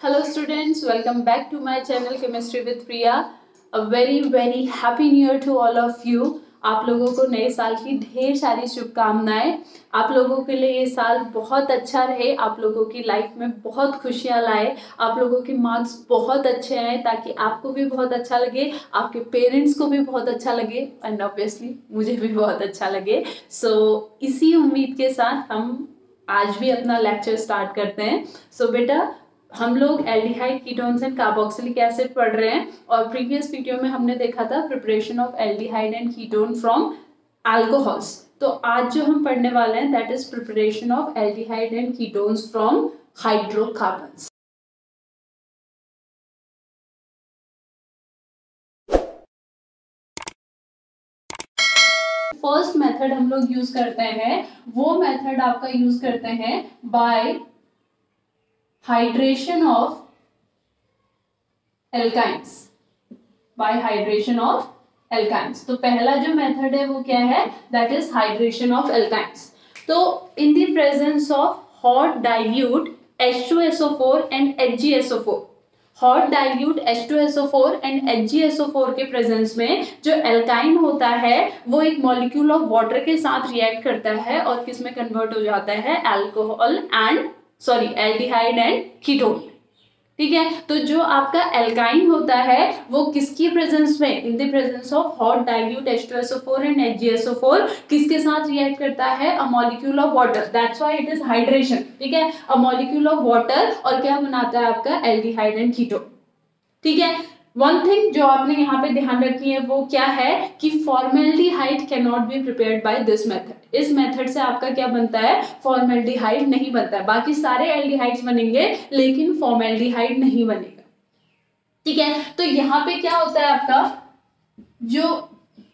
Hello students, welcome back to my channel Chemistry with Priya. A very happy new year to all of you. आप लोगों को नए साल की ढेर सारी शुभकामनाएं। आप लोगों के लिए ये साल बहुत अच्छा रहे, आप लोगों की लाइफ में बहुत खुशियां लाए, आप लोगों के मार्क्स बहुत अच्छे आए ताकि आपको भी बहुत अच्छा लगे, आपके पेरेंट्स को भी बहुत अच्छा लगे एंड ऑब्वियसली मुझे भी बहुत अच्छा लगे। इसी उम्मीद के साथ हम आज भी अपना लेक्चर स्टार्ट करते हैं। बेटा, हम लोग aldehyde ketones and carboxylic acid पढ़ रहे हैं और प्रीवियस वीडियो में हमने देखा था preparation of aldehyde and ketone from alcohols. तो आज जो हम पढ़ने वाले हैं that is preparation of aldehyde and ketones from hydrocarbons. First method हम लोग यूज करते हैं, वो मेथड आपका यूज करते हैं by hydration of alkynes, by hydration of alkynes. तो पहला जो मेथड है वो क्या है, that is hydration of alkynes. तो in the presence of hot dilute H2SO4 and HgSO4, hot dilute H2SO4 and HgSO4 के प्रेजेंस में जो एल्काइन होता है वो एक मॉलिक्यूल ऑफ वाटर के साथ रिएक्ट करता है और किसमें कन्वर्ट हो जाता है, alcohol and aldehyde and ketone. ठीक है, तो जो आपका एल्काइन होता है वो किसकी प्रेजेंस में, इन the presence of hot dilute H2SO4 and HgSO4 किसके साथ रिएक्ट करता है, a molecule of water, that's why it is hydration. ठीक है, अ मॉलिक्यूल ऑफ वाटर, और क्या बनाता है आपका, एल्डिहाइड एंड कीटोन। ठीक है, वन थिंग जो आपने यहाँ पे ध्यान रखी है वो क्या है कि formaldehyde can not be prepared by this method. इस मेथड से आपका क्या बनता है, फॉर्मेल्डिहाइड नहीं बनता है। बाकी सारे एल्डिहाइड्स बनेंगे लेकिन फॉर्मेल्डिहाइड नहीं बनेगा। ठीक है, तो यहाँ पे क्या होता है आपका, जो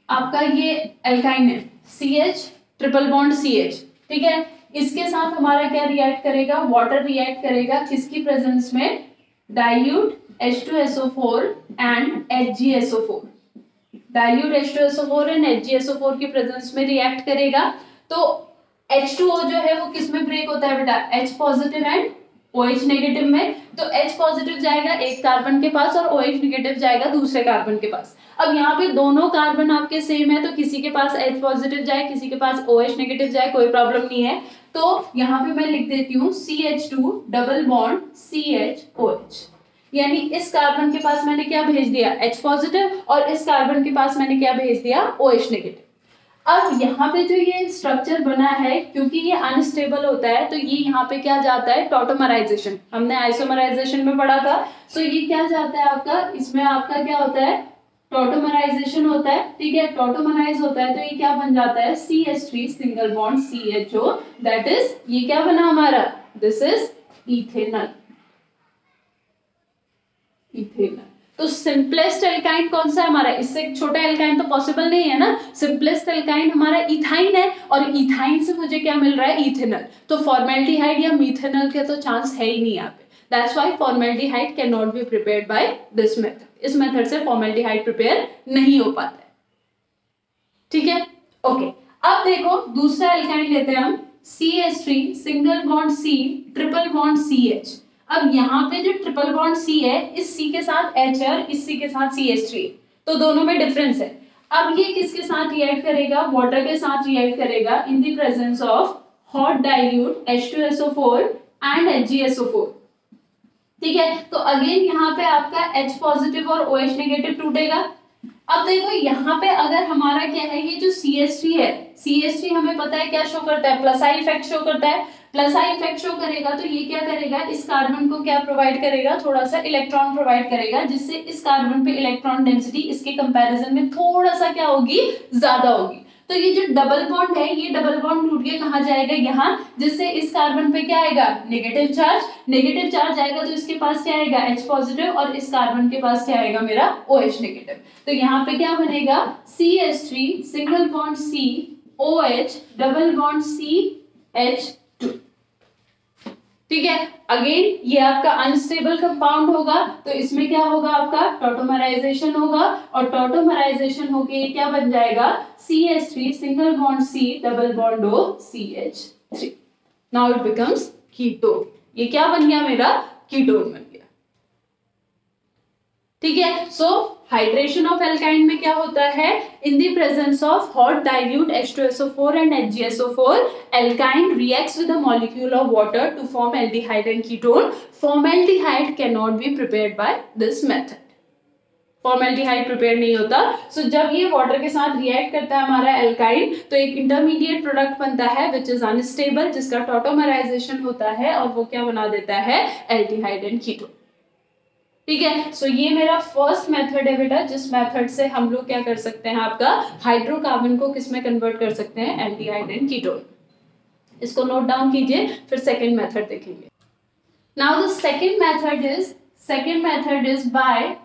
आपका ये एल्काइन है CH ट्रिपल बॉन्ड CH, ठीक है, इसके साथ हमारा क्या रिएक्ट करेगा, वाटर रिएक्ट करेगा किसकी प्रेजेंस में, dilute H2SO4 and HgSO4, dilute H2SO4 and HgSO4 की प्रेजेंस में रिएक्ट करेगा। तो H2O जो है वो किस में ब्रेक होता है बेटा, H positive and OH negative में। तो H पॉजिटिव जाएगा एक कार्बन के पास और OH नेगेटिव जाएगा दूसरे कार्बन के पास। अब यहाँ पे दोनों कार्बन आपके सेम है तो किसी के पास H पॉजिटिव जाए, किसी के पास OH नेगेटिव जाए, कोई प्रॉब्लम नहीं है। तो यहाँ पे मैं लिख देती हूँ CH2 डबल बॉन्ड CHOH, यानी इस कार्बन के पास मैंने क्या भेज दिया, H पॉजिटिव, और इस कार्बन के पास मैंने क्या भेज दिया, OH नेगेटिव। अब यहाँ पे जो ये स्ट्रक्चर बना है, क्योंकि ये अनस्टेबल होता है तो ये यहाँ पे क्या जाता है, टॉटोमराइजेशन। हमने आइसोमराइजेशन में पढ़ा था। ये क्या जाता है आपका, इसमें आपका क्या होता है, टॉटोमराइजेशन होता है। ठीक है, टॉटोमराइज होता है तो ये क्या बन जाता है, CH3 single bond CHO, that is ये क्या बना हमारा, दिस इज इथेनॉल। इथेनॉल। तो सिंपलेस्ट एल्काइन कौन सा है हमारा, इससे छोटा एल्काइन तो पॉसिबल नहीं है ना। सिंपलेस्ट एल्काइन हमारा इथाइन है और इथाइन से मुझे क्या मिल रहा है, इथेनॉल। तो फॉर्मेल्डिहाइड या मीथेनॉल के तो चांस है ही नहीं यहाँ पे। That's why formaldehyde can not be prepared by this method. इस मेथड से फॉर्मेल्डिहाइड प्रिपेयर नहीं हो पाता है। ठीक है, ओके। अब देखो दूसरा एल्काइन लेते हैं हम, CH3 single bond C triple bond CH। अब यहाँ पे जो ट्रिपल बॉन्ड C है, इस C के साथ H है और इस C के साथ CH3, तो दोनों में डिफरेंस है। अब ये किसके साथ रिएक्ट करेगा, वाटर के साथ रिएक्ट करेगा इन the presence of hot dilute H2SO4 and HgSO4। ठीक है, तो अगेन यहाँ पे आपका H पॉजिटिव और OH नेगेटिव टूटेगा। अब देखो यहाँ पे अगर हमारा क्या है, ये जो CH3 है, CH3 हमें पता है क्या शो करता है, प्लस आई इफेक्ट शो करता है। प्लस आई इफेक्ट शो करेगा तो ये क्या करेगा, इस कार्बन को क्या प्रोवाइड करेगा, थोड़ा सा इलेक्ट्रॉन प्रोवाइड करेगा, जिससे इस कार्बन पे इलेक्ट्रॉन डेंसिटी इसके कंपैरिजन में थोड़ा सा क्या होगी, ज्यादा होगी। तो ये जो डबल बॉन्ड है, ये डबल बॉन्ड टूट के कहाँ जाएगा, यहाँ, जिससे इस कार्बन पे क्या आएगा, नेगेटिव चार्ज। नेगेटिव चार्ज आएगा तो इसके पास क्या आएगा, H पॉजिटिव, और इस कार्बन के पास क्या आएगा मेरा, OH नेगेटिव। तो यहाँ पे क्या बनेगा, CH3 single bond C OH double bond CH2। ठीक है, अगेन ये आपका अनस्टेबल कंपाउंड होगा तो इसमें क्या होगा, आपका टॉटोमराइजेशन होगा, और टॉटोमराइजेशन होके ये क्या बन जाएगा, CH3 single bond C double bond O CH3। Now it becomes ketone. ये क्या बन गया मेरा, कीटोन बन गया। ठीक है। सो हाइड्रेशन ऑफ एल्काइन में क्या होता है, in the presence of hot dilute H2SO4 and HgSO4 alkyne reacts with the molecule of water to form aldehyde and ketone. Formaldehyde can not be prepared by this method. Formaldehyde prepare नहीं होता। सो जब ये water के साथ react करता है हमारा alkyne, तो एक इंटरमीडिएट प्रोडक्ट बनता है विच इज अनस्टेबल, जिसका टॉटोमराइजेशन होता है और वो क्या बना देता है, एल्डिहाइड एंड कीटोन। ठीक है। सो ये मेरा फर्स्ट मेथड है बेटा, जिस मेथड से हम लोग क्या कर सकते हैं, आपका हाइड्रोकार्बन को किस में कन्वर्ट कर सकते हैं, एल्डिहाइड एंड कीटोन। इसको नोट डाउन कीजिए, फिर सेकेंड मेथड देखेंगे। Now the second method is by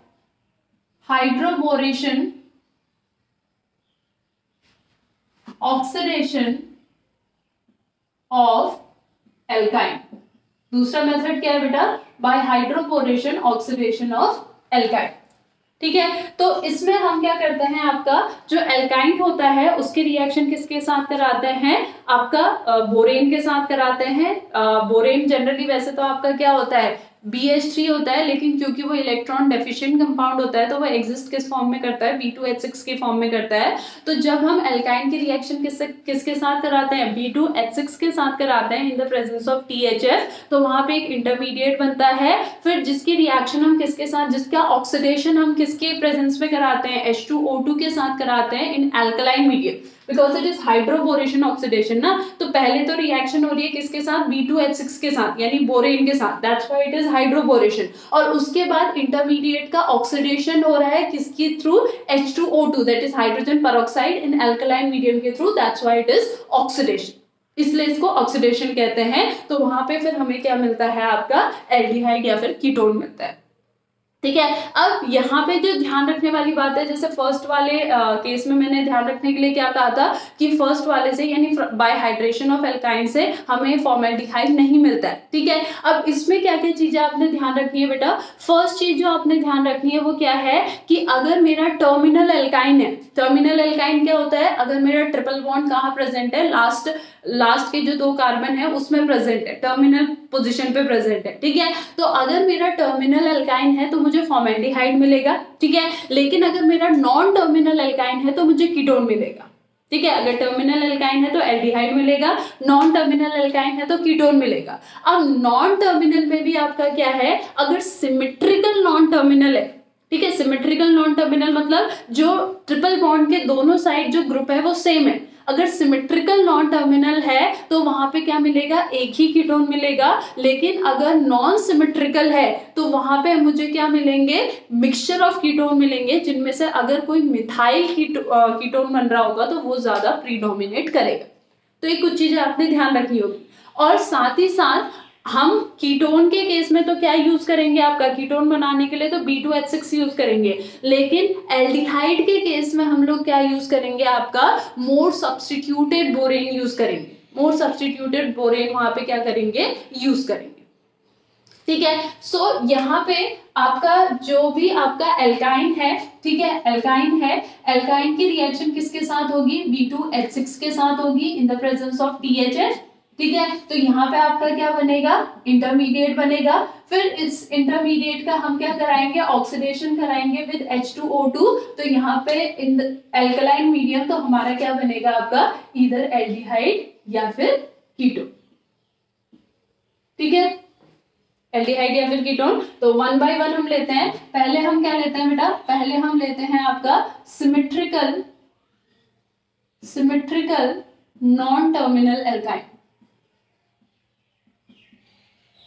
hydroboration, oxidation of alkyne। दूसरा मेथड क्या है बेटा, bye hydroboration oxidation of alkyne. ठीक है। तो इसमें हम क्या करते हैं, आपका जो एल्काइन होता है उसके रिएक्शन किसके साथ कराते हैं, आपका बोरेन के साथ कराते हैं। बोरेन जनरली वैसे तो आपका क्या होता है, BH3 होता है, लेकिन क्योंकि वो इलेक्ट्रॉन डेफिशिएंट कंपाउंड होता है तो वो एग्जिस्ट किस फॉर्म में करता है, B2H6 के फॉर्म में करता है। तो जब हम एल्काइन की रिएक्शन किसके साथ कराते हैं, B2H6 के साथ कराते हैं in the presence of THF, तो वहां पे एक इंटरमीडिएट बनता है। फिर जिसकी रिएक्शन हम किसके साथ, जिसका ऑक्सीडेशन हम किसके प्रेजेंस में कराते हैं, H2O2 के साथ कराते हैं इन alkaline medium, because it is hydroboration oxidation ना। तो पहले तो रिएक्शन हो रही है किसके साथ, B2H6 के साथ, यानी बोरेन के साथ, that's why it is hydroboration. और उसके बाद इंटरमीडिएट का ऑक्सीडेशन हो रहा है किसके through, H2O2 that is hydrogen peroxide in alkaline medium के through, that's why it is oxidation, इसलिए इसको ऑक्सीडेशन कहते हैं। तो वहां पे फिर हमें क्या मिलता है, आपका एल्डिहाइड या फिर कीटोन मिलता है। ठीक है। अब यहाँ पे जो ध्यान रखने वाली बात है, जैसे फर्स्ट वाले केस में मैंने ध्यान रखने के लिए क्या कहा था कि फर्स्ट वाले से यानी बाय हाइड्रेशन ऑफ एल्काइन से हमें फॉर्मेल्डिहाइड नहीं मिलता है। ठीक है। अब इसमें क्या क्या चीजें आपने ध्यान रखनी है बेटा, फर्स्ट चीज जो आपने ध्यान रखनी है वो क्या है कि अगर मेरा टर्मिनल एल्काइन है, टर्मिनल एल्काइन क्या होता है, अगर मेरा ट्रिपल बॉन्ड कहाँ प्रेजेंट है, लास्ट के जो 2 कार्बन है उसमें प्रेजेंट है, टर्मिनल पोजीशन पे प्रेजेंट है। ठीक है। तो अगर मेरा टर्मिनल एल्काइन है तो मुझे फॉर्मेल्डिहाइड मिलेगा। ठीक है। लेकिन अगर मेरा नॉन टर्मिनल एल्काइन है तो मुझे कीटोन मिलेगा। ठीक है। अगर टर्मिनल एल्काइन है तो एल्डिहाइड मिलेगा, नॉन टर्मिनल एल्काइन है तो कीटोन मिलेगा। अब नॉन टर्मिनल में भी आपका क्या है, अगर सिमेट्रिकल नॉन टर्मिनल है, ठीक है, सिमेट्रिकल नॉन टर्मिनल मतलब जो ट्रिपल बॉन्ड के दोनों साइड जो ग्रुप है वो सेम है, अगर सिमेट्रिकल नॉन टर्मिनल है तो वहां पे क्या मिलेगा, एक ही कीटोन मिलेगा। लेकिन अगर नॉन सिमेट्रिकल है तो वहां पे मुझे क्या मिलेंगे, मिक्सचर ऑफ कीटोन मिलेंगे, जिनमें से अगर कोई मिथाइल कीटोन बन रहा होगा तो वो ज्यादा प्रीडोमिनेट करेगा। तो ये कुछ चीजें आपने ध्यान रखनी होगी। और साथ ही साथ हम कीटोन के केस में तो क्या यूज करेंगे, आपका कीटोन बनाने के लिए तो B2H6 यूज करेंगे, लेकिन एल्डिहाइड के केस में हम लोग क्या यूज करेंगे, आपका मोर सब्स्टिट्यूटेड बोरेन यूज करेंगे। मोर सब्स्टिट्यूटेड बोरेन वहां पे क्या करेंगे, यूज करेंगे। ठीक है। सो यहाँ पे आपका जो भी आपका एल्काइन है, ठीक है, एल्काइन है, एल्काइन की रिएक्शन किसके साथ होगी, B2H6 के साथ होगी in the presence of THF। ठीक है। तो यहाँ पे आपका क्या बनेगा, इंटरमीडिएट बनेगा। फिर इस इंटरमीडिएट का हम क्या कराएंगे, ऑक्सीडेशन कराएंगे विद H2O2। तो यहाँ पे इन एल्कलाइन मीडियम तो हमारा क्या बनेगा, आपका इधर एल्डिहाइड या फिर कीटोन। ठीक है, एल्डिहाइड या फिर कीटोन। तो 1 by 1 हम लेते हैं। पहले हम क्या लेते हैं बेटा, पहले हम लेते हैं आपका सिमेट्रिकल नॉन टर्मिनल एल्काइन।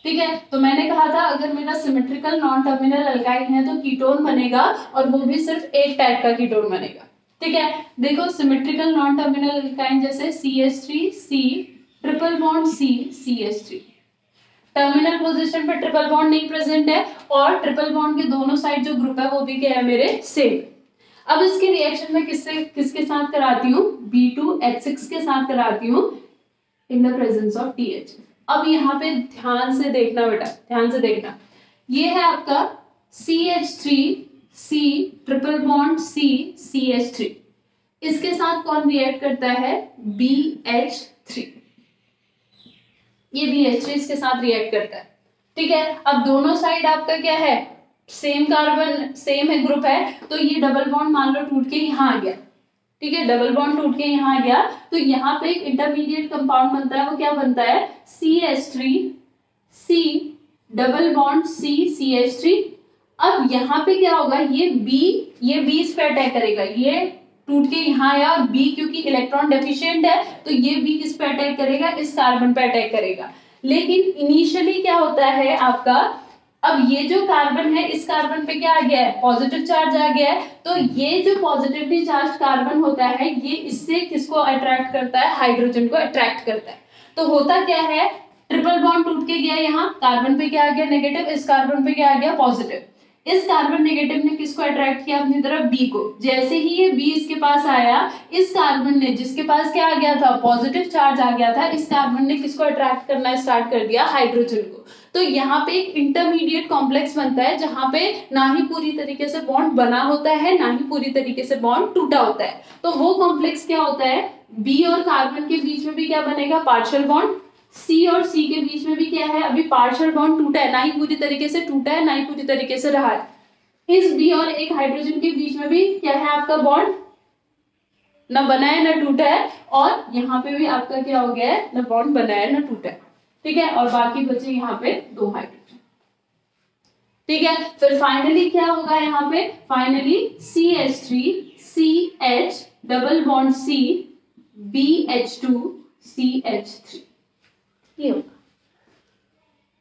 ठीक है। तो मैंने कहा था अगर मेरा सिमेट्रिकल नॉन टर्मिनल एल्काइन है तो कीटोन बनेगा, और वो भी सिर्फ एक टाइप का कीटोन बनेगा। ठीक है। देखो सिमेट्रिकल नॉन टर्मिनल एल्काइन जैसे CH3C triple bond C CH3, terminal position पे ट्रिपल बॉन्ड नहीं प्रेजेंट है और ट्रिपल बॉन्ड के दोनों साइड जो ग्रुप है वो भी क्या है मेरे सेम। अब इसकी रिएक्शन में किसके साथ कराती हूँ, B2H6 के साथ कराती हूँ इन द प्रेजेंस ऑफ TH। अब यहाँ पे ध्यान से देखना बेटा, ध्यान से देखना, ये है आपका CH3C triple bond C CH3, इसके साथ कौन रिएक्ट करता है, BH3, ये BH3 इसके साथ रिएक्ट करता है। ठीक है। अब दोनों साइड आपका क्या है, सेम कार्बन सेम है ग्रुप है, तो ये डबल बॉन्ड मान लो टूट के यहाँ आ गया, ठीक है, डबल बॉन्ड टूट के यहाँ आ गया, तो यहाँ पे एक इंटरमीडिएट कंपाउंड बनता है, वो क्या बनता है, CH3 C double bond C CH3। अब यहाँ पे क्या होगा, ये B इस पे अटैक करेगा, ये टूट के यहाँ आया और B क्योंकि इलेक्ट्रॉन डेफिशिएंट है तो ये B किस पे अटैक करेगा, इस कार्बन पे अटैक करेगा। लेकिन इनिशियली क्या होता है आपका, अब ये जो कार्बन है इस कार्बन पे क्या आ गया है, पॉजिटिव चार्ज आ गया है, तो ये जो पॉजिटिवली चार्ज कार्बन होता है ये इससे किसको अट्रैक्ट करता है, हाइड्रोजन को अट्रैक्ट करता है। तो होता क्या है, ट्रिपल बॉन्ड टूट के गया, यहाँ कार्बन पे क्या आ गया नेगेटिव, इस कार्बन पे क्या आ गया पॉजिटिव, इस कार्बन नेगेटिव ने किसको अट्रैक्ट किया अपनी तरफ, बी को। जैसे ही ये बी इसके पास आया, इस कार्बन ने जिसके पास क्या आ गया था, पॉजिटिव चार्ज आ गया था, इस कार्बन ने किसको अट्रैक्ट करना स्टार्ट कर दिया, हाइड्रोजन को। तो यहाँ पे एक इंटरमीडिएट कॉम्प्लेक्स बनता है जहां पे ना ही पूरी तरीके से बॉन्ड बना होता है ना ही पूरी तरीके से बॉन्ड टूटा होता है। तो वो कॉम्प्लेक्स क्या होता है, बी और कार्बन के बीच में भी क्या बनेगा, पार्शियल बॉन्ड, सी और सी के बीच में भी क्या है, अभी पार्शियल बॉन्ड टूटा है, ना ही पूरी तरीके से टूटा है ना ही पूरी तरीके से रहा है। इस बी और एक हाइड्रोजन के बीच में भी क्या है आपका बॉन्ड, ना बना है ना टूटा है, और यहाँ पे भी आपका क्या हो गया है, ना बॉन्ड बना है ना टूटा है, ठीक है, और बाकी बचे यहाँ पे 2 हाइड्रोजन, ठीक है। फिर फाइनली क्या होगा यहाँ पे, finally CH3 CH double bond C BH2 CH3 ये होगा,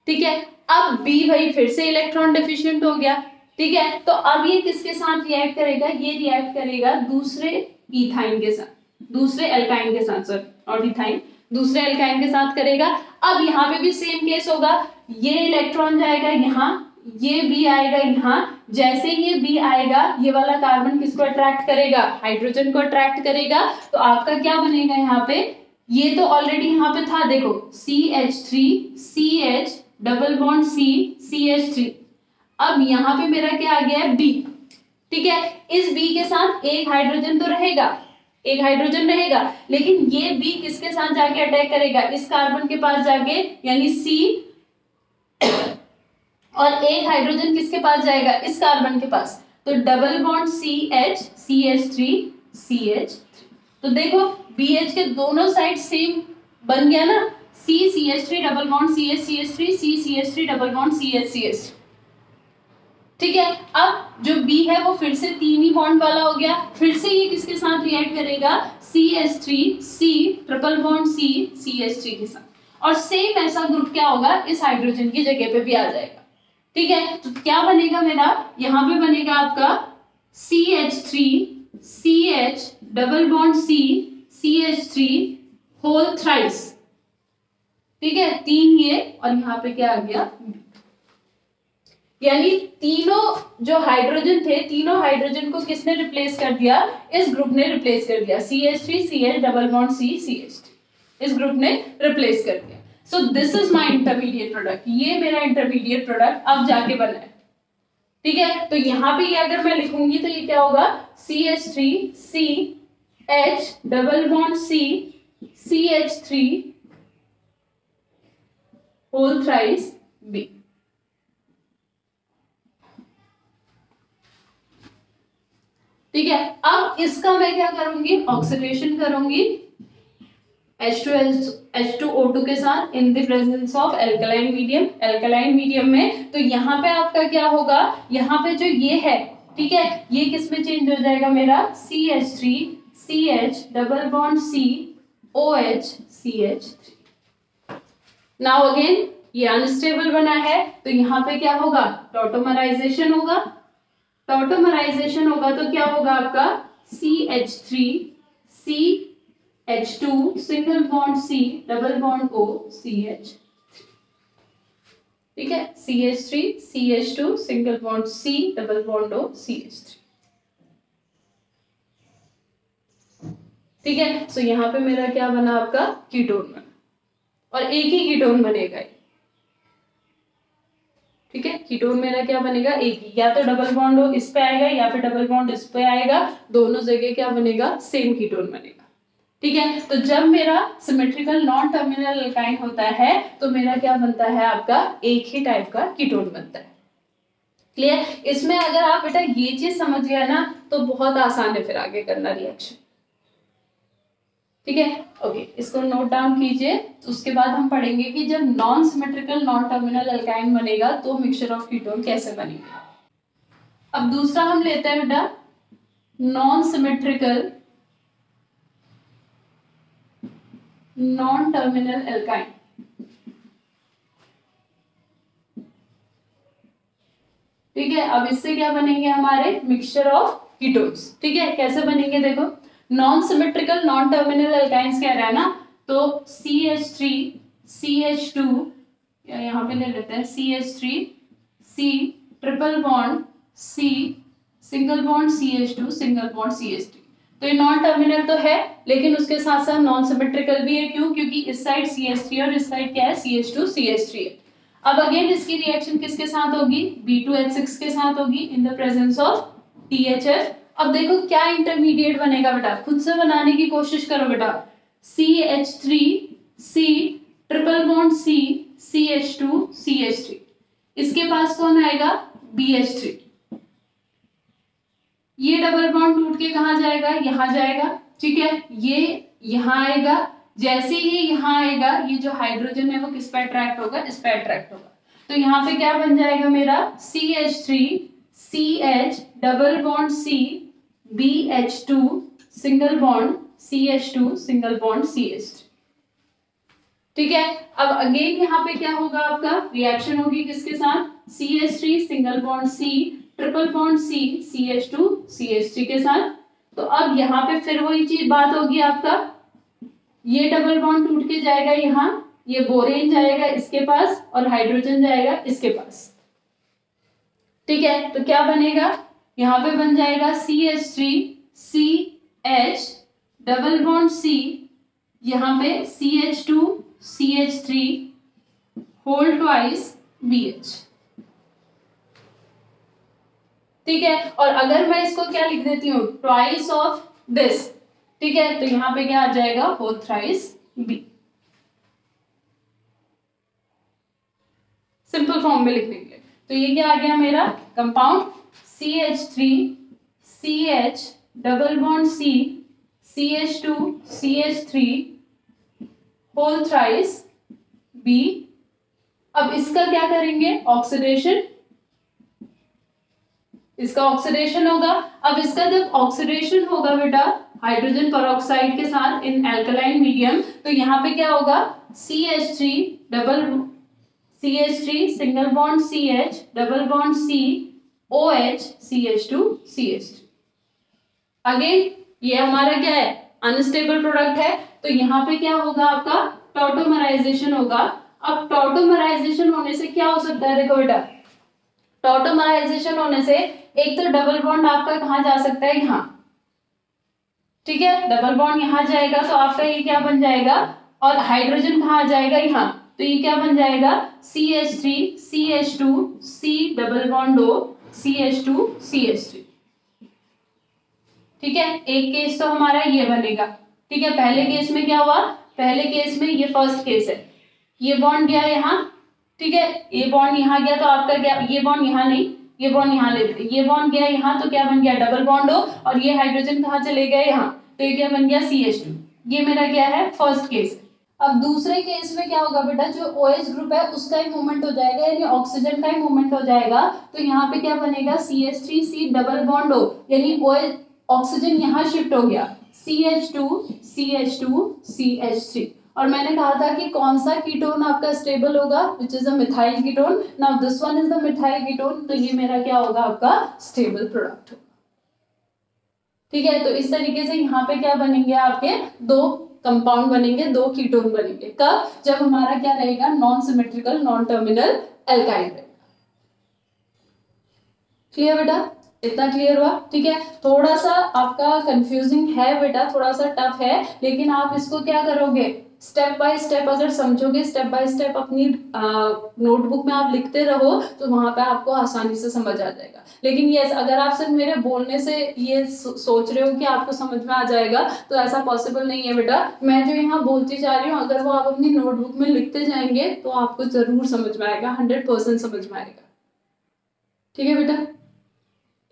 ठीक है। अब B भाई फिर से इलेक्ट्रॉन डेफिशिएंट हो गया, ठीक है, तो अब ये किसके साथ रिएक्ट करेगा, ये रिएक्ट करेगा दूसरे इथाइन के साथ, दूसरे एल्काइन के साथ, सॉरी नॉट इथाइन, दूसरे एल्काइन के साथ करेगा। अब यहाँ पे भी सेम केस होगा, ये इलेक्ट्रॉन जाएगा यहाँ, ये बी आएगा यहाँ, जैसे ये बी आएगा ये वाला कार्बन किसको अट्रैक्ट करेगा, हाइड्रोजन को अट्रैक्ट करेगा। तो आपका क्या बनेगा यहाँ पे, ये तो ऑलरेडी यहाँ पे था देखो, CH3 CH double bond C CH3, अब यहाँ पे मेरा क्या आ गया है B, ठीक है। इस B के साथ एक हाइड्रोजन तो रहेगा, एक हाइड्रोजन रहेगा, लेकिन ये B किसके साथ जाके अटैक करेगा, इस कार्बन के पास जाके, यानी C, और एक हाइड्रोजन किसके पास जाएगा, इस कार्बन के पास, तो double bond CH CH3 CH। तो देखो BH के दोनों साइड सेम बन गया ना, C CH3 double bond CH CH3 C CH3 double bond CH CH, ठीक है। अब जो B है वो फिर से 3 ही बॉन्ड वाला हो गया, फिर से ये किसके साथ रिएक्ट करेगा, CH3 C triple bond C CH3 के साथ, और सेम ऐसा ग्रुप क्या होगा इस हाइड्रोजन की जगह पे भी आ जाएगा, ठीक है। तो क्या बनेगा मेरा, यहाँ पे बनेगा आपका CH3 CH double bond C CH3 whole thrice, ठीक है, 3 ये, और यहाँ पे क्या आ गया, यानी तीनों जो हाइड्रोजन थे, तीनों हाइड्रोजन को किसने रिप्लेस कर दिया, इस ग्रुप ने रिप्लेस कर दिया, CH3 CH double bond C CH3, इस ग्रुप ने रिप्लेस कर दिया। So this is my intermediate product, ये मेरा इंटरमीडिएट प्रोडक्ट अब जाके बना है, ठीक है। तो यहाँ पे ये अगर मैं लिखूंगी तो ये क्या होगा, CH3 CH double bond C CH3 whole thrice B, ठीक है। अब इसका मैं क्या करूंगी, ऑक्सीडेशन करूंगी H2O2 के साथ इन the presence of alkaline medium, alkaline medium में। तो यहाँ पे आपका क्या होगा, यहाँ पे जो ये है, ठीक है, ये किस में चेंज हो जाएगा मेरा, CH3 CH double bond C OH CH3। Now again ये अनस्टेबल बना है, तो यहाँ पे क्या होगा, टॉटोमराइजेशन होगा, टॉटोमराइजेशन होगा तो क्या होगा आपका, CH3 CH2 single bond C double bond O CH, ठीक है, CH3 CH2 single bond C double bond O CH3, ठीक है। सो यहाँ पे मेरा क्या बना आपका, कीटोन बना, और एक ही कीटोन बनेगा, ठीक है। कीटोन मेरा क्या बनेगा, एक ही, या तो डबल बॉन्ड हो इस पे आएगा या फिर डबल बॉन्ड इस पे आएगा, दोनों जगह क्या बनेगा, सेम कीटोन बनेगा, ठीक है। तो जब मेरा सिमेट्रिकल नॉन टर्मिनल एल्काइन होता है तो मेरा क्या बनता है आपका, एक ही टाइप का कीटोन बनता है, क्लियर? इसमें अगर आप बेटा ये चीज समझ गए ना तो बहुत आसान है फिर आगे करना रिएक्शन। ठीक है, ओके, इसको नोट डाउन कीजिए। तो उसके बाद हम पढ़ेंगे कि जब non symmetrical non terminal alkyne बनेगा तो मिक्सचर ऑफ कीटोन कैसे बनेगा। अब दूसरा हम लेते हैं बेटा non symmetrical non terminal alkyne. ठीक है, अब इससे क्या बनेंगे हमारे मिक्सचर ऑफ कीटोन्स। ठीक है, कैसे बनेंगे देखो, non symmetrical non terminal alkynes कह रहा है ना, तो CH3 CH2 यहाँ पे ले लेते हैं CH3 C triple bond C single bond CH2 single bond CH3। तो ये नॉन टर्मिनल तो है लेकिन उसके साथ साथ नॉन सिमेट्रिकल भी है। क्यों? क्योंकि इस साइड CH3 और इस साइड क्या है CH2 CH3 है। अब अगेन इसकी रिएक्शन किसके साथ होगी, B2H6 के साथ होगी in the presence of THF। अब देखो क्या इंटरमीडिएट बनेगा बेटा, खुद से बनाने की कोशिश करो बेटा। CH3 C triple bond C CH2 CH3, इसके पास कौन आएगा BH3। ये डबल बॉन्ड टूट के कहा जाएगा, यहां जाएगा। ठीक है, ये यहां आएगा, जैसे ही यहाँ आएगा ये जो हाइड्रोजन है वो किस पे अट्रैक्ट होगा, इस पे अट्रैक्ट होगा। तो यहाँ पे क्या बन जाएगा मेरा CH3 CH double bond C BH2 single bond CH2 single bond CH3। ठीक है, अब अगेन यहाँ पे क्या होगा, आपका रिएक्शन होगी किसके साथ, CH3 single bond C triple bond C CH2 CH3 के साथ। तो अब यहाँ पे फिर वही चीज बात होगी आपका, ये डबल बॉन्ड टूट के जाएगा यहाँ, ये बोरेन जाएगा इसके पास और हाइड्रोजन जाएगा इसके पास। ठीक है, तो क्या बनेगा, यहाँ पे बन जाएगा CH3 CH double bond C, यहाँ पे CH2 CH3 whole twice BH। ठीक है, और अगर मैं इसको क्या लिख देती हूँ, ट्वाइस ऑफ दिस। ठीक है, तो यहाँ पे क्या आ जाएगा, whole thrice B। Simple form में लिखने के लिए तो ये क्या आ गया मेरा compound CH3 CH double bond C CH2 CH3 whole thrice B। अब इसका क्या करेंगे, ऑक्सीडेशन, इसका ऑक्सीडेशन होगा। अब इसका जब ऑक्सीडेशन होगा बेटा हाइड्रोजन पेरोक्साइड के साथ इन एल्कलाइन मीडियम, तो यहाँ पे क्या होगा, CH3 single bond CH double bond C OH CH2 CH3। Again ये हमारा क्या है, अनस्टेबल प्रोडक्ट है, तो यहाँ पे क्या होगा आपका टॉटोमराइजेशन होगा। अब टॉटोमराइजेशन होने से क्या हो सकता है, देखो बेटा, टॉटोमराइजेशन होने से एक तो डबल बॉन्ड आपका कहाँ जा सकता है, यहाँ। ठीक है, डबल बॉन्ड यहाँ जाएगा तो आपका ये क्या बन जाएगा, और हाइड्रोजन कहाँ जाएगा, यहाँ। तो ये क्या बन जाएगा, CH3 CH2 C double bond O CH2 CH3। ठीक है, एक केस तो हमारा ये बनेगा। ठीक है, पहले केस में क्या हुआ, पहले केस में ये फर्स्ट केस है, ये बॉन्ड गया यहाँ। ठीक है, ये बॉन्ड यहाँ गया तो आपका क्या, ये बॉन्ड यहाँ नहीं, ये बॉन्ड यहाँ लेते, ये बॉन्ड गया यहाँ तो क्या बन गया, डबल बॉन्ड हो, और ये हाइड्रोजन कहाँ चले गए, यहाँ, तो ये क्या बन गया CH2। ये मेरा क्या है, फर्स्ट केस। अब दूसरे केस में क्या होगा बेटा, जो OH ग्रुप है उसका ही मूवमेंट हो जाएगा, यानी ऑक्सीजन का ही मूवमेंट हो जाएगा। तो यहाँ पे क्या बनेगा, CH3 C डबल बॉन्ड हो, यानी OH ऑक्सीजन यहाँ शिफ्ट हो गया, CH2 CH2 CH3। और मैंने कहा था कि कौन सा कीटोन आपका स्टेबल होगा, which is a methyl ketone. Now this one is the methyl ketone, तो ये मेरा क्या होगा, आपका स्टेबल प्रोडक्ट होगा। ठीक है, तो इस तरीके से यहाँ पे क्या बनेंगे, आपके दो कंपाउंड बनेंगे, दो कीटोन बनेंगे। कब, जब हमारा क्या रहेगा, non symmetrical non terminal alkyne रहेगा। क्लियर बेटा, इतना क्लियर हुआ। ठीक है, थोड़ा सा आपका कंफ्यूजिंग है बेटा, थोड़ा सा टफ है, लेकिन आप इसको क्या करोगे, स्टेप बाय स्टेप अगर समझोगे, स्टेप बाय स्टेप अपनी नोटबुक में आप लिखते रहो तो वहां पे आपको आसानी से समझ आ जाएगा। लेकिन यस, अगर आप सिर्फ मेरे बोलने से ये सोच रहे हो कि आपको समझ में आ जाएगा तो ऐसा पॉसिबल नहीं है बेटा। मैं जो यहाँ बोलती जा रही हूँ, अगर वो आप अपनी नोटबुक में लिखते जाएंगे तो आपको जरूर समझ में आएगा, 100% समझ में आएगा। ठीक है बेटा,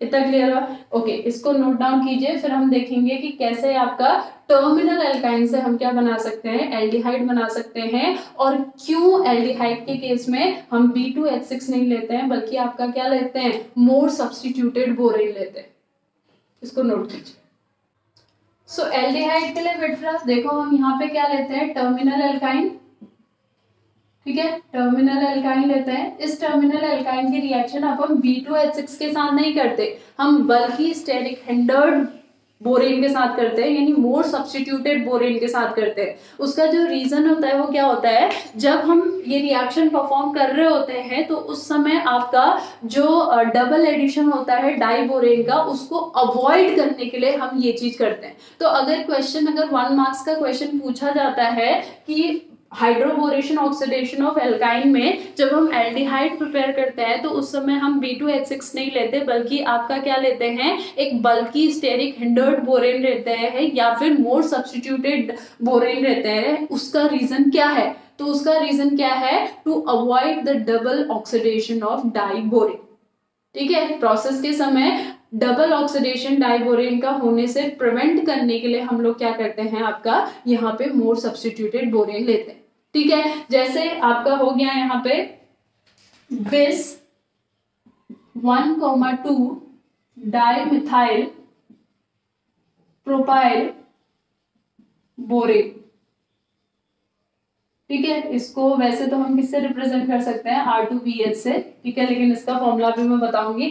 इतना क्लियर हुआ? ओके, इसको नोट डाउन कीजिए, फिर हम देखेंगे कि कैसे आपका टर्मिनल एल्काइन से हम क्या बना सकते हैं, एल्डिहाइड बना सकते हैं, और क्यों एल्डिहाइड के केस में हम B2H6 नहीं लेते हैं बल्कि आपका क्या लेते हैं, मोर सब्स्टिट्यूटेड बोरेन लेते हैं। इसको नोट कीजिए। सो एल्डिहाइड के लिए बेटा देखो हम यहाँ पे क्या लेते हैं, टर्मिनल एल्काइन, ठीक है, टर्मिनल एल्काइन लेते हैं। इस टर्मिनल एल्काइन की रिएक्शन अब हम B2H6 के साथ नहीं करते, हम बल्कि स्टेरिक हिंडर्ड बोरेन के साथ करते हैं, यानी मोर सब्स्टिट्यूटेड बोरेन के साथ करते हैं। उसका जो रीजन होता है वो क्या होता है, जब हम ये रिएक्शन परफॉर्म कर रहे होते हैं तो उस समय आपका जो डबल एडिशन होता है डाई बोरेन का, उसको अवॉइड करने के लिए हम ये चीज करते हैं। तो अगर 1 मार्क्स का क्वेश्चन पूछा जाता है कि हाइड्रोबोरेशन ऑक्सीडेशन ऑफ एल्काइन में जब हम एल्डिहाइड प्रिपेयर करते हैं तो उस समय हम B2H6 नहीं लेते बल्कि आपका क्या लेते हैं, एक बल्कि स्टेरिक हिंडर्ड बोरेन लेते हैं या फिर मोर सब्स्टिट्यूटेड बोरेन लेते हैं। उसका रीजन क्या है, तो उसका रीजन क्या है, to avoid the double oxidation of diborane. ठीक है, प्रोसेस के समय डबल ऑक्सीडेशन डाइबोरेन का होने से प्रिवेंट करने के लिए हम लोग क्या करते हैं, आपका यहाँ पे मोर सब्स्टिट्यूटेड बोरेन लेते हैं। ठीक है, जैसे आपका हो गया यहाँ पे बिस 1,2 डाइमिथाइल प्रोपाइल बोरेन। ठीक है, इसको वैसे तो हम किससे रिप्रेजेंट कर सकते हैं, R2BH से। ठीक है, लेकिन इसका फॉर्मूला भी मैं बताऊंगी।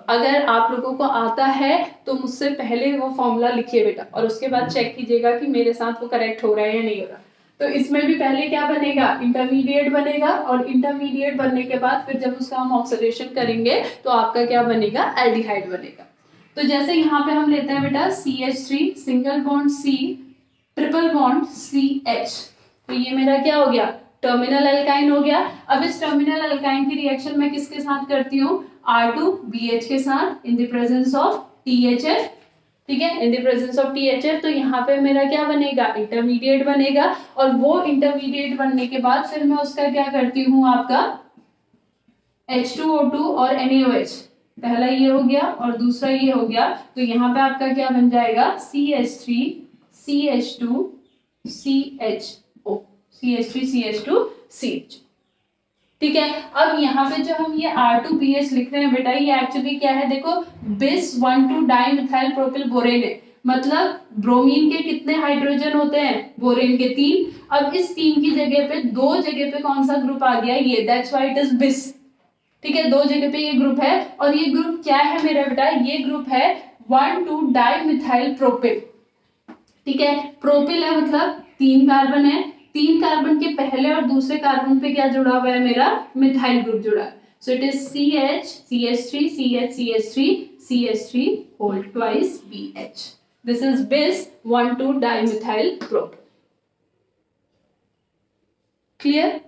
अगर आप लोगों को आता है तो मुझसे पहले वो फॉर्मूला लिखिए बेटा, और उसके बाद चेक कीजिएगा कि मेरे साथ वो करेक्ट हो रहा है या नहीं हो रहा। तो इसमें भी पहले क्या बनेगा, इंटरमीडिएट बनेगा, और इंटरमीडिएट बनने के बाद फिर जब उसका हम ऑक्सीडेशन करेंगे तो आपका क्या बनेगा, एल्डिहाइड बनेगा। तो जैसे यहाँ पे हम लेते हैं बेटा CH3 single bond C triple bond CH, तो ये मेरा क्या हो गया, टर्मिनल एल्काइन हो गया। अब इस टर्मिनल एल्काइन की रिएक्शन मैं किसके साथ करती हूँ, R2BH के साथ इन द प्रेजेंस ऑफ THF। ठीक है, in the presence of THF, तो यहाँ पे मेरा क्या बनेगा, इंटरमीडिएट बनेगा, और वो इंटरमीडिएट बनने के बाद फिर मैं उसका क्या करती हूँ, आपका H2O2 और NaOH, पहला ये हो गया और दूसरा ये हो गया, तो यहाँ पे आपका क्या बन जाएगा, CH3 CH2 CH3 CH2 CH। ठीक है, अब यहाँ पे जो हम ये R2BH लिख रहे हैं बेटा, ये एक्चुअली क्या है, देखो बिस 1,2 डाइमिथाइल प्रोपिल बोरेन है, मतलब ब्रोमीन के कितने हाइड्रोजन होते हैं, बोरेन के 3। अब इस 3 की जगह पे 2 जगह पे कौन सा ग्रुप आ गया, ये, दैट्स व्हाई इट इज बिस। ठीक है, 2 जगह पे ये ग्रुप है, और ये ग्रुप क्या है मेरा बेटा, ये ग्रुप है 1,2 डाइमिथाइल प्रोपिल। ठीक है, प्रोपिल है मतलब 3 कार्बन है, 3 कार्बन के पहले और दूसरे कार्बन पे क्या जुड़ा हुआ है, मेरा मिथाइल ग्रुप जुड़ा है। So it is CH CH3 CH CH3 CH3 whole twice BH। This is bis 1,2 dimethyl propyl. Clear,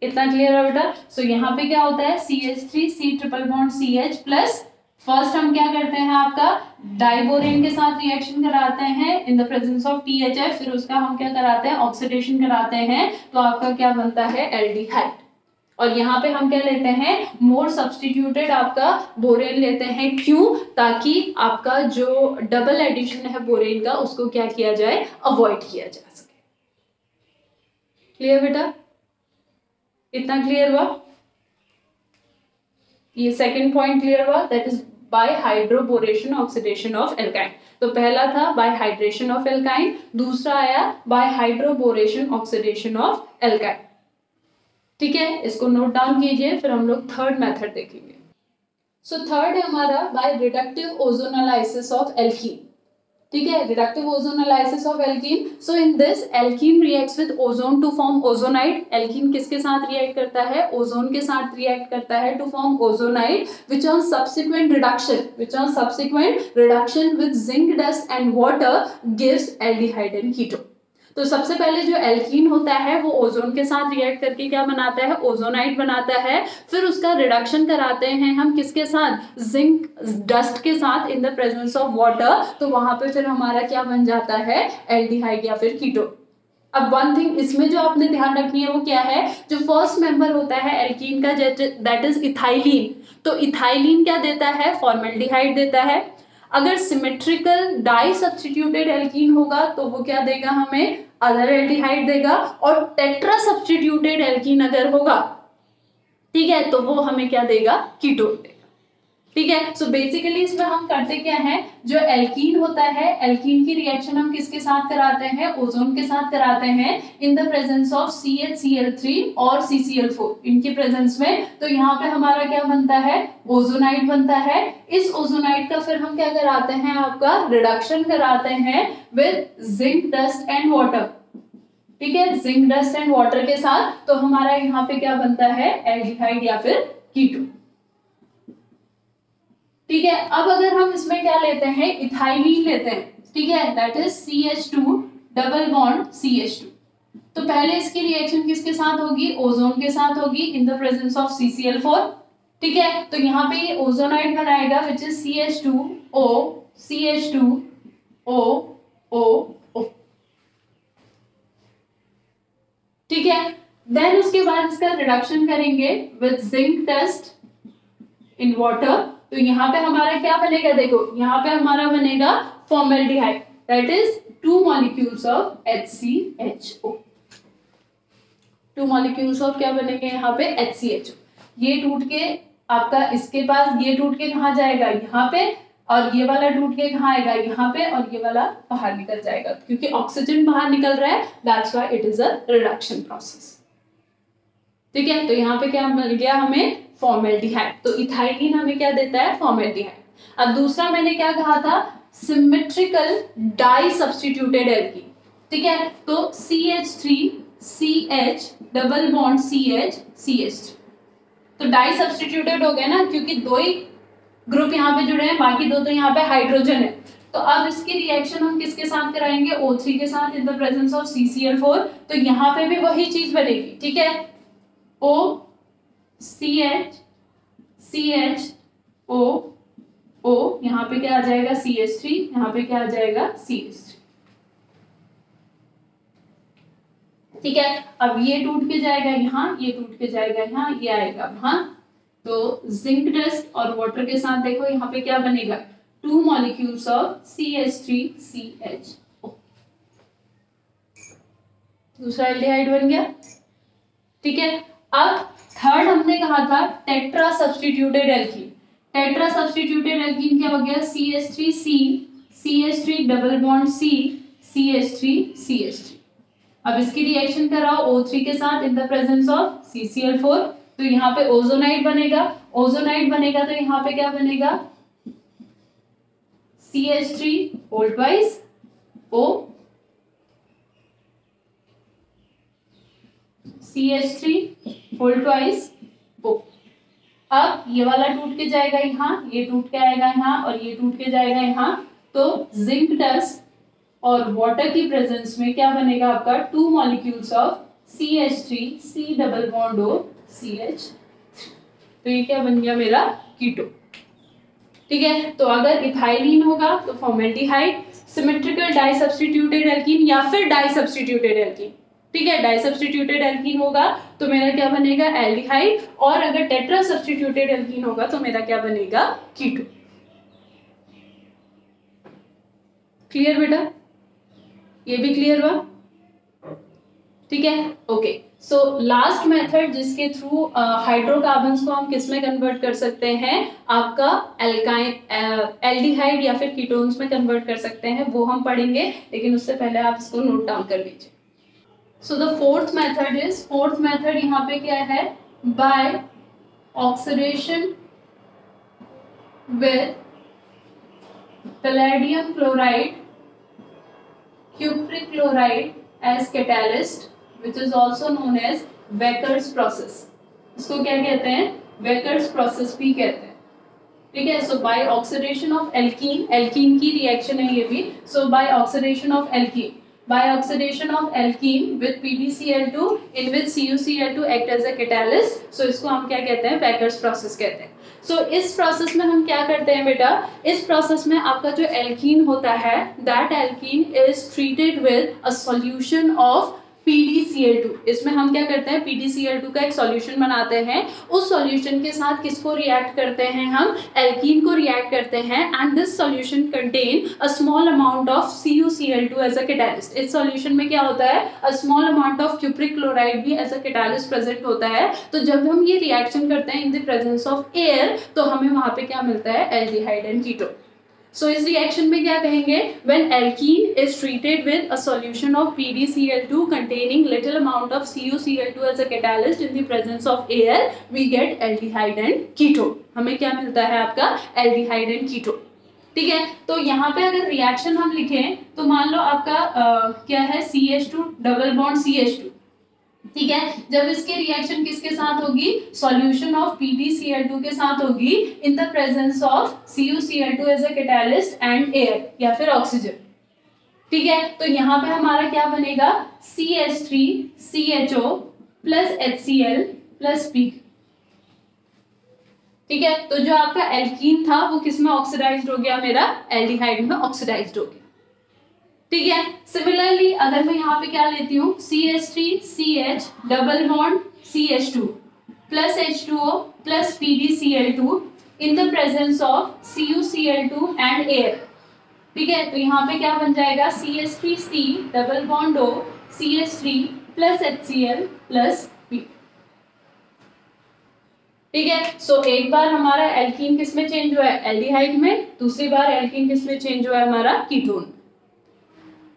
इतना क्लियर है बेटा? सो यहाँ पे क्या होता है, CH3 C triple bond CH plus, first हम क्या करते हैं, आपका डाइबोरेन के साथ रिएक्शन कराते हैं in the presence of THF, फिर उसका हम क्या कराते हैं, ऑक्सीडेशन कराते हैं, तो आपका क्या बनता है, एल्डिहाइड। और यहाँ पे हम क्या लेते हैं, मोर सब्स्टिट्यूटेड आपका बोरेन लेते हैं, क्यों, ताकि आपका जो डबल एडिशन है बोरेन का उसको क्या किया जाए, अवॉइड किया जा सके। क्लियर बेटा, इतना क्लियर हुआ? ये सेकंड पॉइंट क्लियर हुआ, that is by hydroboration oxidation of alkyne. तो पहला था बाय हाइड्रेशन ऑफ एल्काइन, दूसरा आया by hydroboration oxidation of alkyne. ठीक है, इसको नोट डाउन कीजिए, फिर हम लोग थर्ड मेथड देखेंगे। सो थर्ड है हमारा by reductive ozonolysis of alkene. ठीक है, reductive ozonolysis of alkene. So in this alkene reacts with ozone to form ozonide. Alkene किसके साथ रिएक्ट करता है, ओजोन के साथ रिएक्ट करता है to form ozonide, which on subsequent reduction with zinc dust and water gives aldehyde and ketone। तो सबसे पहले जो एल्कीन होता है वो ओजोन के साथ रिएक्ट करके क्या बनाता है, ओजोनाइड बनाता है, फिर उसका रिडक्शन कराते हैं हम किसके साथ, जिंक डस्ट के साथ इन द प्रेजेंस ऑफ वाटर, तो वहां पे फिर हमारा क्या बन जाता है, एल्डिहाइड या फिर कीटोन। अब वन थिंग इसमें जो आपने ध्यान रखनी है वो क्या है, जो फर्स्ट मेंबर होता है एल्कीन का दैट इज इथाइलिन, तो इथाइलिन क्या देता है, फॉर्मेल्डिहाइड देता है। अगर सिमेट्रिकल डाई सब्स्टिट्यूटेड एल्कीन होगा तो वो क्या देगा हमें, अदर एल्डिहाइड देगा, और टेट्रा सब्स्टिट्यूटेड एल्कीन अगर होगा, ठीक है, तो वो हमें क्या देगा, कीटोन देगा। ठीक है, सो बेसिकली इसमें हम करते क्या है, जो एल्कीन होता है, एल्कीन की रिएक्शन हम किसके साथ कराते हैं, ओजोन के साथ कराते हैं in the presence of CH Cl3 और CCl4 इनकी प्रेजेंस में। तो यहाँ पे हमारा क्या बनता है, ओजोनाइड बनता है। इस ओजोनाइड का फिर हम क्या कराते हैं, आपका रिडक्शन कराते हैं with zinc dust and water. ठीक है, जिंक डस्ट एंड वाटर के साथ, तो हमारा यहाँ पे क्या बनता है, एल्डिहाइड या फिर कीटोन। ठीक है, अब अगर हम इसमें क्या लेते हैं, इथाइलिन लेते हैं, ठीक है, that is CH2 double bond CH2। तो पहले इसकी रिएक्शन किसके साथ होगी, ओजोन के साथ होगी in the presence of CCl4। ठीक है, तो यहाँ पे ये ओजोनाइड बनाएगा which is CH2O CH2O O। ठीक है, देन उसके बाद इसका रिडक्शन करेंगे with zinc dust in water. तो यहाँ पे हमारा क्या बनेगा, देखो यहाँ पे हमारा बनेगा formaldehyde, that is 2 molecules of HCHO। 2 molecules of क्या बनेंगे यहाँ पे, HCHO। ये टूट के आपका इसके पास, ये टूट के कहाँ जाएगा, यहाँ पे, और ये वाला टूट के कहाँ आएगा, यहाँ पे, और ये वाला बाहर निकल जाएगा, क्योंकि ऑक्सीजन बाहर निकल रहा है, that's why it is a reduction process. ठीक है, तो यहाँ पे क्या मिल गया हमें, फॉर्मेल्डिहाइड। तो इथाइलिन हमें क्या देता है, फॉर्मेल्डिहाइड। अब दूसरा मैंने क्या कहा था, सिमेट्रिकल डाई सब्स्टिट्यूटेड एल्कीन। ठीक है, तो CH3CH डबल बॉन्ड CH तो डाई सब्स्टिट्यूटेड हो गया ना, क्योंकि दो ही ग्रुप यहाँ पे जुड़े हैं, बाकी दो तो यहाँ पे हाइड्रोजन है। तो अब इसकी रिएक्शन हम किसके साथ कराएंगे, O3 के साथ इन द प्रेजेंस ऑफ CCl4। तो यहाँ पे भी वही चीज बनेगी। ठीक है, O CH CH O O, यहाँ पे क्या आ जाएगा, CH3, यहाँ पे क्या आ जाएगा, CH3। ठीक है, अब ये टूट के जाएगा यहाँ, ये टूट के जाएगा यहाँ, ये आएगा वहां। तो जिंक डस्ट और वाटर के साथ देखो यहाँ पे क्या बनेगा, 2 मॉलिक्यूल्स ऑफ CH3CHO। दूसरा एल्डिहाइड बन गया। ठीक है, अब थर्ड हमने कहा था tetra substituted alkene. Tetra substituted alkene क्या हो गया, CH3C CH3 double bond C CH3 अब इसकी रिएक्शन कराओ O3 के साथ इन द प्रेजेंस ऑफ CCl4। तो यहाँ पे ओजोनाइड बनेगा, ओजोनाइड बनेगा तो यहाँ पे क्या बनेगा, CH3 hold wise O CH3 hold wise O। अब ये वाला टूट के जाएगा यहाँ, ये टूट के आएगा यहाँ, और ये टूट के जाएगा यहाँ। तो जिंक डस्ट और वाटर की प्रेजेंस में क्या बनेगा आपका, 2 molecules of CH3C double bond O CH। तो ये क्या बन गया मेरा, कीटो। ठीक है, तो अगर इथाइलिन होगा तो formaldehyde, symmetrical disubstituted alkene या फिर डाई सब्स्टिट्यूटेड एल्कीन। ठीक है, डाई सब्स्टिट्यूटेड एल्कीन होगा तो मेरा क्या बनेगा, एल्डिहाइड, और अगर टेट्रा सब्स्टिट्यूटेड एल्कीन होगा तो मेरा क्या बनेगा, कीटो। क्लियर बेटा, ये भी क्लियर हुआ। ठीक है, ओके। सो लास्ट मेथड जिसके थ्रू हाइड्रोकार्बन्स को हम किस में कन्वर्ट कर सकते हैं, आपका एल्डिहाइड या फिर कीटोन्स में कन्वर्ट कर सकते हैं, वो हम पढ़ेंगे, लेकिन उससे पहले आप इसको नोट डाउन कर लीजिए। सो द फोर्थ मेथड यहाँ पे क्या है, by oxidation with palladium chloride cupric chloride as catalyst, which is also known as Becker's process। इसको क्या कहते हैं, Becker's process भी कहते हैं। ठीक है, so by oxidation of alkene, alkene की रिएक्शन है ये भी। So by oxidation of alkene with PbCl2 in which CuCl2 act as a catalyst। So इसको हम क्या कहते हैं, Becker's process कहते हैं। सो इस प्रोसेस में हम क्या करते हैं बेटा, इस प्रोसेस में आपका जो एल्कीन होता है, that alkene is treated with a solution of PdCl2, इसमें हम क्या करते हैं, PdCl2 का एक सॉल्यूशन बनाते हैं, उस सॉल्यूशन के साथ किसको रिएक्ट करते हैं, हम एल्कीन को रिएक्ट करते हैं, and this solution contain a small amount of CuCl2 as a catalyst. इस सॉल्यूशन में क्या होता है, a small amount of cupric chloride भी एज अ कैटालिस्ट प्रेजेंट होता है। तो जब हम ये रिएक्शन करते हैं in the presence of air, तो हमें वहां पे क्या मिलता है, एल्डिहाइड एंड कीटोन। सो इस रिएक्शन में क्या कहेंगे, when alkene is treated with a solution of PdCl2 containing little amount of CuCl2 as a catalyst in the presence of air, we get aldehyde and ketone। हमें क्या मिलता है आपका, aldehyde and ketone। ठीक है, तो यहाँ पे अगर रिएक्शन हम लिखें तो मान लो आपका क्या है, CH2 डबल बॉन्ड CH2। ठीक है, जब इसके रिएक्शन किसके साथ होगी, सॉल्यूशन ऑफ PdCl2 के साथ होगी in the presence of CuCl2 as a catalyst and air या फिर ऑक्सीजन। ठीक है, तो यहाँ पे हमारा क्या बनेगा, CH3CHO plus HCl plus P। ठीक है, तो जो आपका एल्कीन था वो किस में ऑक्सीडाइज्ड हो गया, मेरा एल्डिहाइड में ऑक्सीडाइज्ड हो गया। ठीक है, सिमिलरली अगर मैं यहाँ पे क्या लेती हूँ, CH3CH double bond CH2 plus H2O plus PdCl2 in the presence of CuCl2 and air. ठीक है, तो यहाँ पे क्या बन जाएगा, CH3C double bond O CH3 plus HCl plus P। ठीक है, सो एक बार हमारा एल्कीन किस में चेंज हुआ है, एल्डिहाइड में, दूसरी बार एल्कीन किस में चेंज हुआ है, हमारा कीटोन।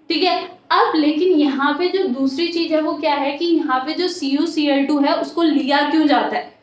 ठीक है, अब लेकिन यहाँ पे जो दूसरी चीज है वो क्या है कि यहाँ पे जो CuCl2 है उसको लिया क्यों जाता है।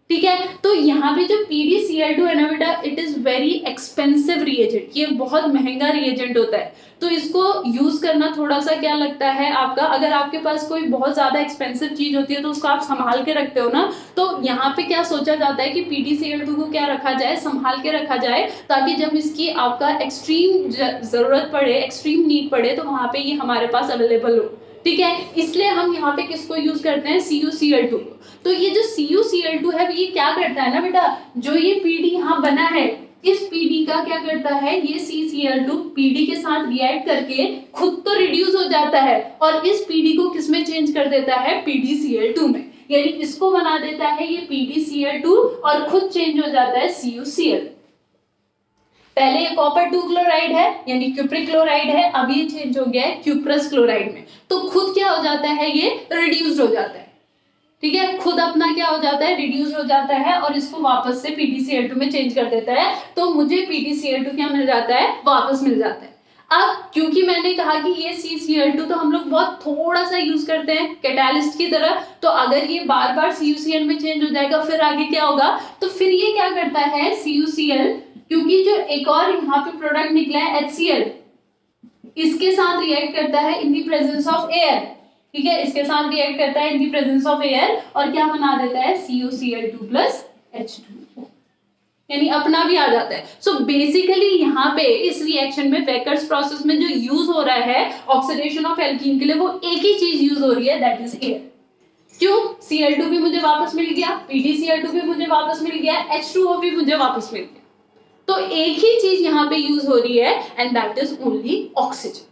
ठीक है, तो यहाँ पे जो PdCl2 है ना बेटा, it is very expensive reagent, ये बहुत महंगा रिएजेंट होता है। तो इसको यूज करना थोड़ा सा क्या लगता है आपका, अगर आपके पास कोई बहुत ज्यादा एक्सपेंसिव चीज होती है तो उसको आप संभाल के रखते हो ना, तो यहाँ पे क्या सोचा जाता है कि PdCl2 को क्या रखा जाए, संभाल के रखा जाए, ताकि जब इसकी आपका एक्सट्रीम जरूरत पड़े, एक्सट्रीम नीड पड़े, तो वहां पे ये हमारे पास अवेलेबल हो। ठीक है, इसलिए हम यहाँ पे किसको यूज करते हैं, CuCl2। तो ये जो CuCl2 है ये क्या करता है ना बेटा, जो ये PD यहाँ बना है, इस PD का क्या करता है, ये CCl2 PD के साथ रिएक्ट करके खुद तो रिड्यूस हो जाता है और इस PD को किस में चेंज कर देता है, PdCl2 में, यानी इसको बना देता है ये PdCl2 और खुद चेंज हो जाता है CuCl। पहले ये कॉपर 2 क्लोराइड है यानी क्यूप्रिक क्लोराइड है, अब ये चेंज हो गया है क्यूप्रस क्लोराइड में, तो खुद क्या हो जाता है, ये रिड्यूस्ड हो जाता है। ठीक है, खुद अपना क्या हो जाता है, रिड्यूस हो जाता है और इसको वापस से PdCl2 में चेंज कर देता है, तो मुझे PdCl2 क्या मिल जाता है, वापस मिल जाता है। अब क्योंकि मैंने कहा कि ये CCl2 तो हम लोग बहुत थोड़ा सा यूज करते हैं कैटालिस्ट की तरह, तो अगर ये बार बार CuCl में चेंज हो जाएगा फिर आगे क्या होगा, तो फिर ये क्या करता है CuCl, क्योंकि जो एक और यहाँ पे प्रोडक्ट निकला है HCl, इसके साथ रिएक्ट करता है in the presence of air. ठीक है, इसके साथ रिएक्ट करता है in the presence of air और क्या बना देता है, CuCl2 प्लस H2O, यानी अपना भी आ जाता है। सो बेसिकली यहाँ पे इस रिएक्शन में वेकर्स प्रोसेस में जो यूज हो रहा है ऑक्सीडेशन ऑफ एल्कीन के लिए, वो एक ही चीज यूज हो रही है, दैट इज एयर। क्यों, Cl2 भी मुझे वापस मिल गया, PdCl2 भी मुझे वापस मिल गया, H2O भी मुझे वापस मिल गया, तो एक ही चीज यहाँ पे यूज हो रही है and that is only oxygen.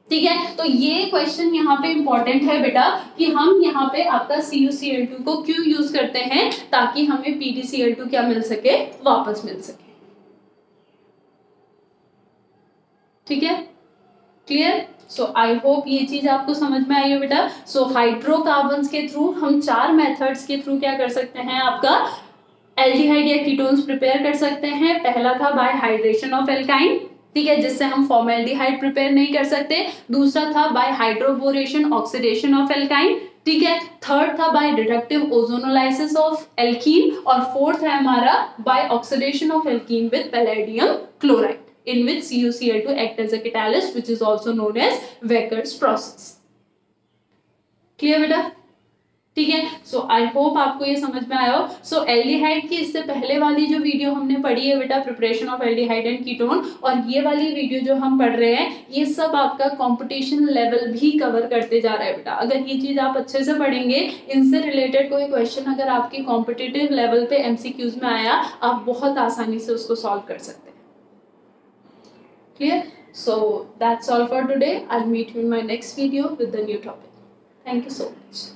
ठीक है, तो ये क्वेश्चन यहाँ पे इंपॉर्टेंट है बेटा कि हम यहाँ पे आपका CuCl2 को क्यों यूज करते हैं, ताकि हमें PdCl2 क्या मिल सके, वापस मिल सके। ठीक है, क्लियर। सो आई होप ये चीज आपको समझ में आई हो बेटा। सो हाइड्रोकार्बन्स के थ्रू हम 4 मेथड्स के थ्रू क्या कर सकते हैं, आपका एल्डिहाइड या कीटोन्स प्रिपेयर कर सकते हैं। पहला था बाय हाइड्रेशन ऑफ एल्काइन, ठीक है, जिससे हम फॉर्मेल्डिहाइड प्रिपेयर नहीं कर सकते। दूसरा था by hydroboration oxidation of alkyne, ठीक है। थर्ड था by reductive ozonolysis of alkene और फोर्थ है हमारा by oxidation of alkene with palladium chloride in which CuCl2 act as a catalyst which is also known as Wecker's process। Clear बेटा, ठीक है। सो I hope आपको ये समझ में आया हो। सो एल्डिहाइड की इससे पहले वाली जो वीडियो हमने पढ़ी है बेटा, preparation of aldehyde and ketone, और ये वाली वीडियो जो हम पढ़ रहे हैं ये सब आपका कंपटीशन लेवल भी कवर करते जा रहा है बेटा। अगर ये चीज आप अच्छे से पढ़ेंगे, इनसे रिलेटेड कोई क्वेश्चन अगर आपके कॉम्पिटिटिव लेवल पे MCQs में आया, आप बहुत आसानी से उसको सॉल्व कर सकते हैं। Clear. So that's all for today. I'll meet you in my next video with the new topic. Thank you so much.